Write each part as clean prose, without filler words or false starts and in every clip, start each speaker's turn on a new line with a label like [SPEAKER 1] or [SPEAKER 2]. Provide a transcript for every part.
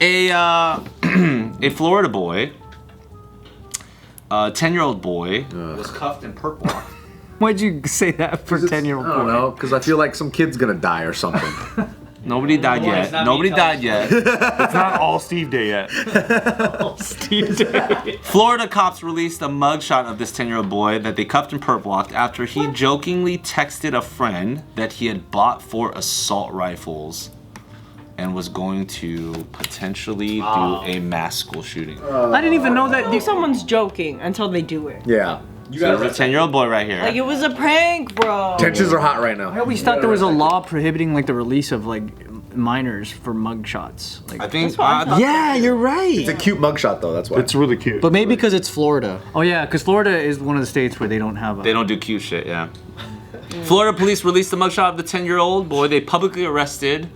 [SPEAKER 1] A Florida boy, a 10-year-old boy, was cuffed and perp walked.
[SPEAKER 2] Why'd you say that for 10-year-old boy?
[SPEAKER 3] I don't know, because I feel like some kid's gonna die or something.
[SPEAKER 1] Nobody died yet. Nobody died yet.
[SPEAKER 4] It's not all Steve Day yet.
[SPEAKER 2] Steve Day.
[SPEAKER 1] Florida cops released a mugshot of this 10-year-old boy that they cuffed and perp walked after he jokingly texted a friend that he had bought 4 assault rifles and was going to potentially do a mass school shooting.
[SPEAKER 2] I didn't even know that.
[SPEAKER 5] I think someone's joking until they do it.
[SPEAKER 3] Yeah.
[SPEAKER 1] So there's a 10-year-old boy right here.
[SPEAKER 5] Like it was a prank, bro.
[SPEAKER 3] Tensions are hot right now.
[SPEAKER 2] I always thought there was a law prohibiting like the release of like minors for mugshots. Like,
[SPEAKER 1] I think.
[SPEAKER 2] yeah, you're right.
[SPEAKER 3] It's a cute mugshot though, that's why.
[SPEAKER 4] It's really cute.
[SPEAKER 2] But maybe because it's Florida. Oh yeah, because Florida is one of the states where they don't have.
[SPEAKER 1] They don't do cute shit, yeah. Florida police released the mugshot of the 10-year-old boy they publicly arrested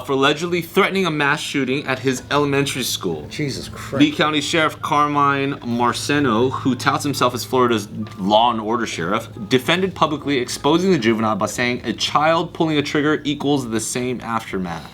[SPEAKER 1] for allegedly threatening a mass shooting at his elementary school.
[SPEAKER 3] Jesus Christ.
[SPEAKER 1] Lee County Sheriff Carmine Marceno, who touts himself as Florida's law and order sheriff, defended publicly exposing the juvenile by saying a child pulling a trigger equals the same aftermath.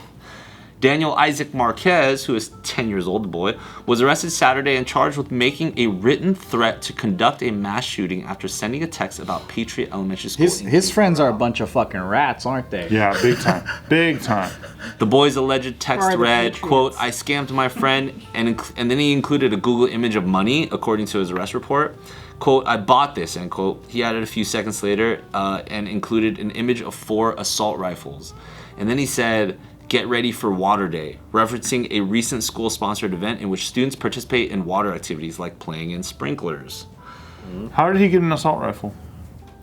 [SPEAKER 1] Daniel Isaac Marquez, who is 10 years old, the boy, was arrested Saturday and charged with making a written threat to conduct a mass shooting after sending a text about Patriot Elementary School.
[SPEAKER 2] His friends are a bunch of fucking rats, aren't they?
[SPEAKER 4] Yeah, big time. Big time.
[SPEAKER 1] The boy's alleged text
[SPEAKER 5] the
[SPEAKER 1] read,
[SPEAKER 5] Patriots.
[SPEAKER 1] quote, "I scammed my friend," and then he included a Google image of money, according to his arrest report. Quote, "I bought this," end quote. He added a few seconds later and included an image of 4 assault rifles. And then he said, "Get ready for Water Day," referencing a recent school-sponsored event in which students participate in water activities like playing in sprinklers.
[SPEAKER 4] How did he get an assault rifle?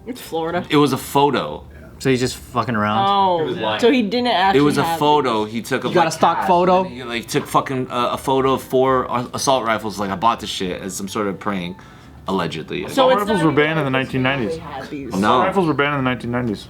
[SPEAKER 5] It's Florida.
[SPEAKER 1] It was a photo.
[SPEAKER 2] So he's just fucking around.
[SPEAKER 5] Oh, so he didn't actually.
[SPEAKER 1] It was a
[SPEAKER 5] have
[SPEAKER 1] photo. He took a
[SPEAKER 2] You got a stock photo?
[SPEAKER 1] He like took fucking a photo of 4 assault rifles. Like, I bought this shit as some sort of prank, allegedly.
[SPEAKER 5] So
[SPEAKER 4] Assault
[SPEAKER 5] it's
[SPEAKER 4] rifles
[SPEAKER 5] not
[SPEAKER 4] were
[SPEAKER 5] even
[SPEAKER 4] banned in the
[SPEAKER 5] like his family
[SPEAKER 4] 1990s.
[SPEAKER 5] had these.
[SPEAKER 1] No.
[SPEAKER 4] Assault rifles were banned in the 1990s.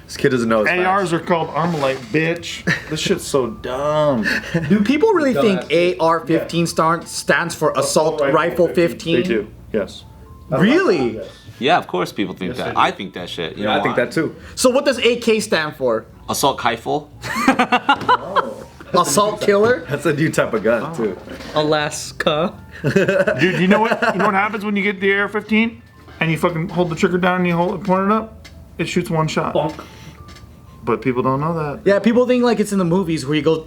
[SPEAKER 3] This kid doesn't know his
[SPEAKER 4] ARs
[SPEAKER 3] facts.
[SPEAKER 4] are called Armalite, bitch. This shit's so dumb.
[SPEAKER 3] Do people really think AR-15 stands for Assault Rifle 15?
[SPEAKER 4] They do, yes.
[SPEAKER 3] Really?
[SPEAKER 1] Yeah, of course people think that. I think that shit. You know
[SPEAKER 3] I think
[SPEAKER 1] why?
[SPEAKER 3] that too. So what does AK stand for?
[SPEAKER 1] Assault rifle.
[SPEAKER 3] Assault killer? That's a new type of gun too.
[SPEAKER 2] Alaska.
[SPEAKER 4] Dude, you know what happens when you get the AR-15 and you fucking hold the trigger down and you point it up? It shoots one shot.
[SPEAKER 2] Bonk.
[SPEAKER 4] But people don't know that.
[SPEAKER 3] Yeah, people think like it's in the movies where you go.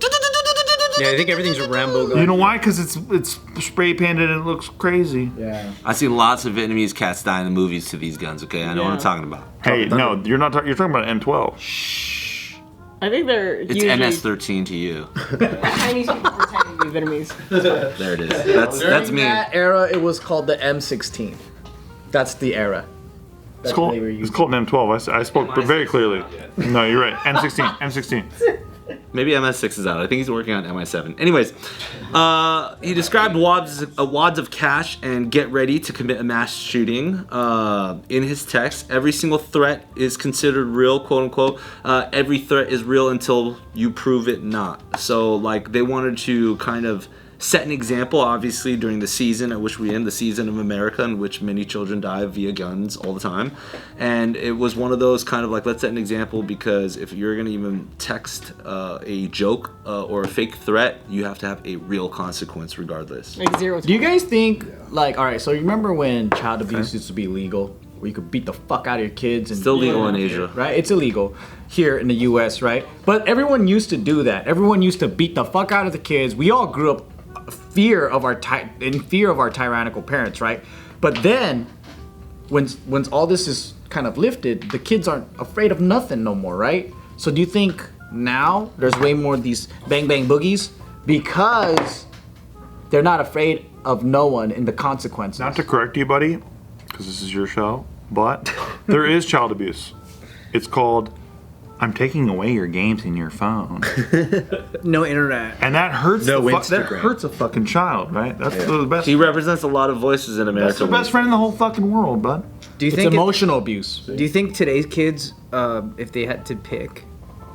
[SPEAKER 2] Yeah, I think everything's Rambo.
[SPEAKER 4] You know why? Because it's spray painted and it looks crazy.
[SPEAKER 3] Yeah.
[SPEAKER 1] I see lots of Vietnamese cats die in the movies to these guns. Okay, I know what I'm talking about.
[SPEAKER 4] Hey, no, you're not. You're talking about M12.
[SPEAKER 5] I think they're
[SPEAKER 1] It's
[SPEAKER 5] usually
[SPEAKER 1] MS-13 to you.
[SPEAKER 5] Chinese people pretending to be Vietnamese.
[SPEAKER 1] There it is. That's me.
[SPEAKER 3] In that era, it was called the M16. That's the era.
[SPEAKER 4] It's called an M12. I spoke very clearly. No, you're right. M16. M16.
[SPEAKER 1] Maybe MS6 is out. I think he's working on MI7. Anyways, he described wads of cash and get ready to commit a mass shooting. In his text, every single threat is considered real, quote unquote. Every threat is real until you prove it not. So, like, they wanted to kind of set an example, obviously, during the season at which we end, the season of America, in which many children die via guns all the time. And it was one of those kind of like, let's set an example, because if you're going to even text a joke or a fake threat, you have to have a real consequence regardless.
[SPEAKER 5] Like 0 to
[SPEAKER 2] Do you guys think, like, all right, so you remember when child abuse used to be legal, where you could beat the fuck out of your kids? And
[SPEAKER 1] Still legal in Asia.
[SPEAKER 2] Right? It's illegal here in the US, right? But everyone used to do that. Everyone used to beat the fuck out of the kids. We all grew up in fear of our tyrannical parents, right? But then, when all this is kind of lifted, the kids aren't afraid of nothing no more, right? So do you think now there's way more of these bang bang boogies because they're not afraid of no one in the consequences?
[SPEAKER 4] Not to correct you, buddy, because this is your show, but there is child abuse. It's called, I'm taking away your games in your phone.
[SPEAKER 2] No internet.
[SPEAKER 4] And that hurts
[SPEAKER 3] No
[SPEAKER 4] that
[SPEAKER 3] Instagram.
[SPEAKER 4] hurts a fucking child, right? That's the best.
[SPEAKER 1] He represents a lot of voices in America.
[SPEAKER 4] That's the best friend in the whole fucking world, bud.
[SPEAKER 6] Do you
[SPEAKER 2] It's
[SPEAKER 6] think
[SPEAKER 2] emotional abuse.
[SPEAKER 6] Do you think today's kids, if they had to pick,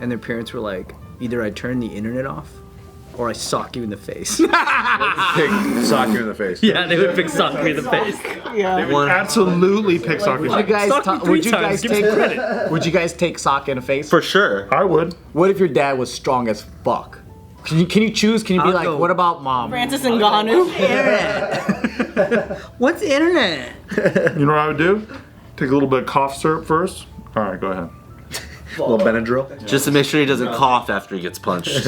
[SPEAKER 6] and their parents were like, either I turn the internet off, or I sock you in the face?
[SPEAKER 3] Pick sock you in the face.
[SPEAKER 6] Yeah, they would pick sock you in the face.
[SPEAKER 5] Yeah.
[SPEAKER 4] Absolutely pick soccer.
[SPEAKER 2] Would you guys,
[SPEAKER 6] Sock me
[SPEAKER 2] would
[SPEAKER 6] 3
[SPEAKER 2] you
[SPEAKER 6] times,
[SPEAKER 2] guys
[SPEAKER 6] give me
[SPEAKER 2] take
[SPEAKER 6] credit.
[SPEAKER 2] Would you guys take sock in the face?
[SPEAKER 1] For sure.
[SPEAKER 4] I would.
[SPEAKER 2] What if your dad was strong as fuck? Can you choose? Can you be
[SPEAKER 6] I'll
[SPEAKER 2] like,
[SPEAKER 6] go.
[SPEAKER 2] what about mom?
[SPEAKER 5] Francis Ngannou.
[SPEAKER 6] What's the internet?
[SPEAKER 4] You know what I would do? Take a little bit of cough syrup first. All right, go ahead.
[SPEAKER 3] A little Benadryl.
[SPEAKER 1] Just to make sure he doesn't cough after he gets punched.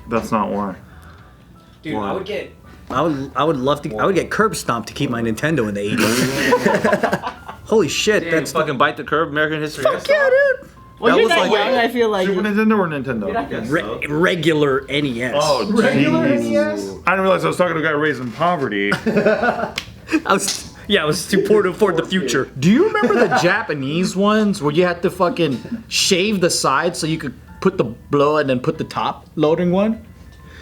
[SPEAKER 4] That's not why.
[SPEAKER 6] Dude, I would get. I would love to. I would get curb stomped to keep my Nintendo in the 80s. Holy shit,
[SPEAKER 1] That's
[SPEAKER 6] that's
[SPEAKER 1] fucking bite the curb, American history.
[SPEAKER 6] fuck yeah, dude.
[SPEAKER 5] When
[SPEAKER 1] That
[SPEAKER 5] you're
[SPEAKER 1] was
[SPEAKER 5] that
[SPEAKER 1] like-
[SPEAKER 5] young, I feel like
[SPEAKER 4] Super Nintendo or Nintendo?
[SPEAKER 6] Regular NES.
[SPEAKER 4] Oh, jeez. I didn't realize I was talking to a guy raised in poverty.
[SPEAKER 6] I was too poor to afford the future.
[SPEAKER 2] Do you remember the Japanese ones where you had to fucking shave the sides so you could put the blow and then put the top loading one?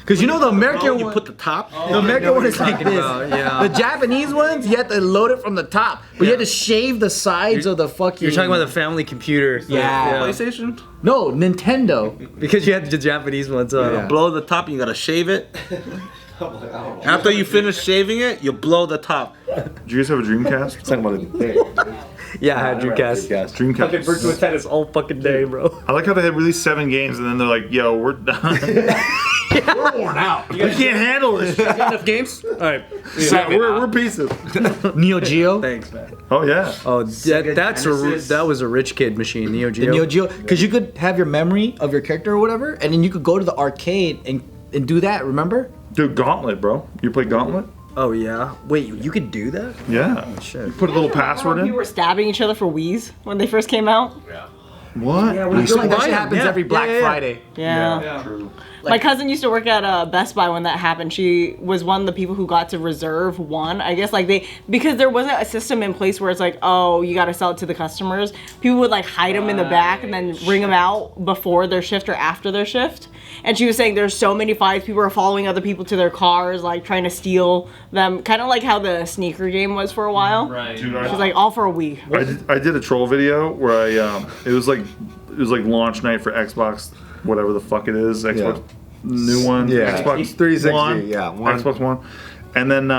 [SPEAKER 2] Because you know the American
[SPEAKER 1] You
[SPEAKER 2] one.
[SPEAKER 1] put the top.
[SPEAKER 2] The American one is like this.
[SPEAKER 6] yeah.
[SPEAKER 2] The Japanese ones, you had to load it from the top, but you had to shave the sides of the fucking.
[SPEAKER 6] You're talking about the family computer. thing.
[SPEAKER 2] Yeah.
[SPEAKER 1] PlayStation.
[SPEAKER 2] No, Nintendo.
[SPEAKER 6] Because you had the Japanese ones.
[SPEAKER 1] Blow the top. You gotta shave it. After you finish shaving it, you blow the top.
[SPEAKER 4] Do you guys have a Dreamcast?
[SPEAKER 3] Talking about it.
[SPEAKER 6] Yeah, I had Dreamcast.
[SPEAKER 4] Dreamcast.
[SPEAKER 6] Virtual tennis all fucking day, bro.
[SPEAKER 4] I like how they had released 7 games and then they're like, yo, we're done.
[SPEAKER 3] We're worn out.
[SPEAKER 4] We can't handle this.
[SPEAKER 6] Enough games? All right.
[SPEAKER 4] We're pieces.
[SPEAKER 2] Neo Geo.
[SPEAKER 6] Thanks, man.
[SPEAKER 4] Oh, yeah.
[SPEAKER 6] Oh, that was a rich kid machine, Neo Geo.
[SPEAKER 2] The Neo Geo, because you could have your memory of your character or whatever, and then you could go to the arcade and do that. Remember?
[SPEAKER 4] Dude, Gauntlet, bro. You play Gauntlet?
[SPEAKER 6] Oh yeah. Wait, you could do that?
[SPEAKER 4] Yeah.
[SPEAKER 6] Shit.
[SPEAKER 4] You put a little password
[SPEAKER 5] people
[SPEAKER 4] in.
[SPEAKER 5] were stabbing each other for Wii's when they first came out.
[SPEAKER 4] What?
[SPEAKER 2] I feel like that shit happens
[SPEAKER 6] Yeah.
[SPEAKER 2] every Black
[SPEAKER 6] Yeah, yeah, yeah.
[SPEAKER 2] Friday.
[SPEAKER 5] Yeah. My cousin used to work at Best Buy when that happened. She was one of the people who got to reserve one. I guess like because there wasn't a system in place where it's like, oh, you got to sell it to the customers. People would like hide them in the back and then bring them out before their shift or after their shift. And she was saying there's so many fights. People are following other people to their cars, like trying to steal them. Kind of like how the sneaker game was for a while.
[SPEAKER 7] Right.
[SPEAKER 4] Dude,
[SPEAKER 5] She's like, all for a Wii.
[SPEAKER 4] I did a troll video where it was like launch night for Xbox, whatever the fuck it is, Xbox new one,
[SPEAKER 3] Yeah.
[SPEAKER 4] Xbox
[SPEAKER 3] 360,
[SPEAKER 4] One,
[SPEAKER 3] yeah, one.
[SPEAKER 4] Xbox One, and then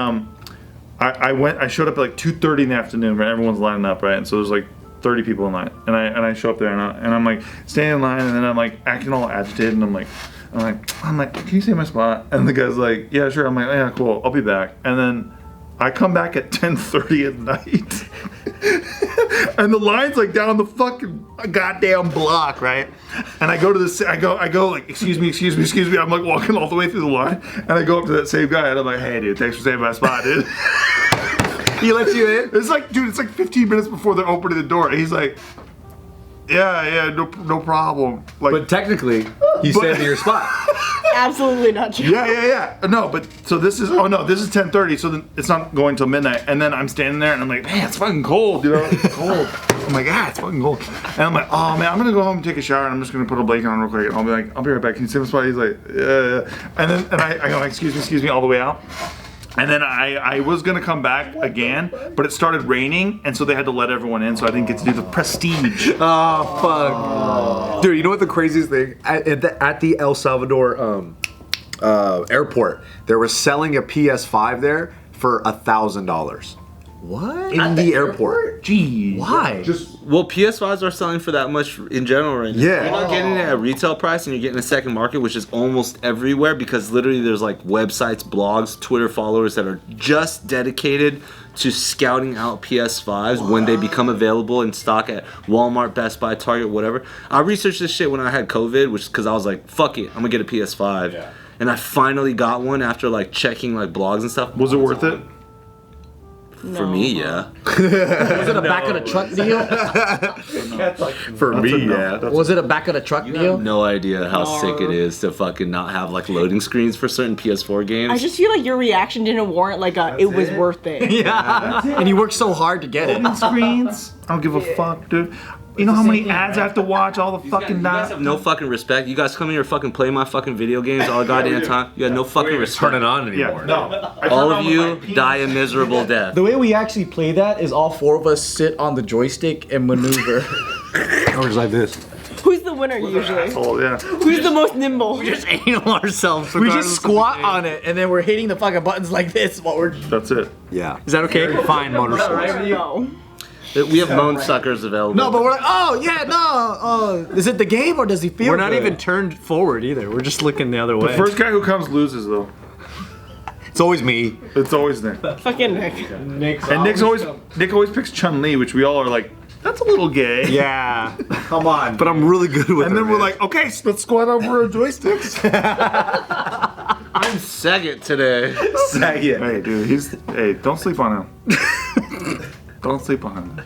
[SPEAKER 4] I showed up at like 2:30 in the afternoon, right? Everyone's lining up, right? And so there's like 30 people in line, and I show up there and I'm like standing in line, and then I'm like acting all agitated, and I'm like, can you save my spot? And the guy's like, yeah, sure. I'm like, yeah, cool, I'll be back. And then I come back at 10:30 at night. And the line's like down the fucking goddamn block, right? And I go to this, I go like, excuse me. I'm like walking all the way through the line, and I go up to that same guy, and I'm like, hey, dude, thanks for saving my spot, dude.
[SPEAKER 3] He lets you in?
[SPEAKER 4] It's like, dude, it's like 15 minutes before they're opening the door, and he's like, yeah, no problem. Like,
[SPEAKER 3] But technically, he saved you your spot.
[SPEAKER 5] Absolutely not true.
[SPEAKER 4] yeah. No, but so this is 10:30, so then it's not going till midnight, and then I'm standing there and I'm like, man, it's fucking cold, you know, it's cold. I'm like, it's fucking cold, and I'm like, oh man, I'm gonna go home and take a shower, and I'm just gonna put a blanket on real quick, and I'll be right back. Can you save my spot? He's like, yeah. And then I go, excuse me, all the way out. And then I was gonna come back again, but it started raining, and so they had to let everyone in, so I didn't get to do the prestige.
[SPEAKER 3] Oh, fuck. Dude, you know what the craziest thing? At the El Salvador airport, they were selling a PS5 there for $1,000.
[SPEAKER 2] What?
[SPEAKER 3] In the airport.
[SPEAKER 4] Jeez.
[SPEAKER 2] Why?
[SPEAKER 1] Well, PS5s are selling for that much in general right now.
[SPEAKER 3] Yeah.
[SPEAKER 1] You're not getting it at retail price, and you're getting a second market, which is almost everywhere, because literally there's like websites, blogs, Twitter followers that are just dedicated to scouting out PS5s when they become available in stock at Walmart, Best Buy, Target, whatever. I researched this shit when I had COVID, which is because I was like, fuck it, I'm gonna get a PS5. Yeah. And I finally got one after like checking like blogs and stuff.
[SPEAKER 4] Was it worth it?
[SPEAKER 1] For me, yeah.
[SPEAKER 2] Was it a back of the truck deal?
[SPEAKER 3] For me, yeah.
[SPEAKER 2] Was it a back of the truck deal?
[SPEAKER 1] No idea how sick it is to fucking not have like loading screens for certain PS4 games.
[SPEAKER 5] I just feel like your reaction didn't warrant like it was worth it.
[SPEAKER 2] Yeah. And you worked so hard to get it.
[SPEAKER 4] Screens? I don't give a fuck, dude. You know how many ads I have to watch all the fucking
[SPEAKER 1] You guys
[SPEAKER 4] night?
[SPEAKER 1] have no fucking respect. You guys come here fucking play my fucking video games all the goddamn time. You got no fucking respect.
[SPEAKER 3] Turn it on
[SPEAKER 4] Yeah,
[SPEAKER 3] anymore.
[SPEAKER 4] no.
[SPEAKER 1] All of you die a miserable death.
[SPEAKER 2] The way we actually play that is all four of us sit on the joystick and maneuver.
[SPEAKER 3] Or just like this.
[SPEAKER 5] Who's the winner usually?
[SPEAKER 4] Oh, yeah.
[SPEAKER 5] Who's the most nimble?
[SPEAKER 6] Just anal ourselves.
[SPEAKER 2] We just squat on it and then we're hitting the fucking buttons like this while we're.
[SPEAKER 4] That's it.
[SPEAKER 3] Yeah.
[SPEAKER 6] Is that okay? Fine, motorsport.
[SPEAKER 5] No.
[SPEAKER 1] We have moan suckers available.
[SPEAKER 2] No, but we're like, oh yeah, no. Is it the game or does he feel?
[SPEAKER 7] We're not
[SPEAKER 2] good?
[SPEAKER 7] even turned forward either. We're just looking the other way.
[SPEAKER 4] The first guy who comes loses though.
[SPEAKER 3] It's always me.
[SPEAKER 4] It's always Nick.
[SPEAKER 5] Fucking Nick.
[SPEAKER 4] And Nick always picks Chun-Li, which we all are like, that's a little gay.
[SPEAKER 7] Yeah.
[SPEAKER 2] Come on.
[SPEAKER 3] But I'm really good with it.
[SPEAKER 4] And then we're
[SPEAKER 3] man.
[SPEAKER 4] like, okay, let's squat over our joysticks.
[SPEAKER 1] I'm second today.
[SPEAKER 3] Sag it.
[SPEAKER 4] Hey, dude, don't sleep on him. Don't sleep on him.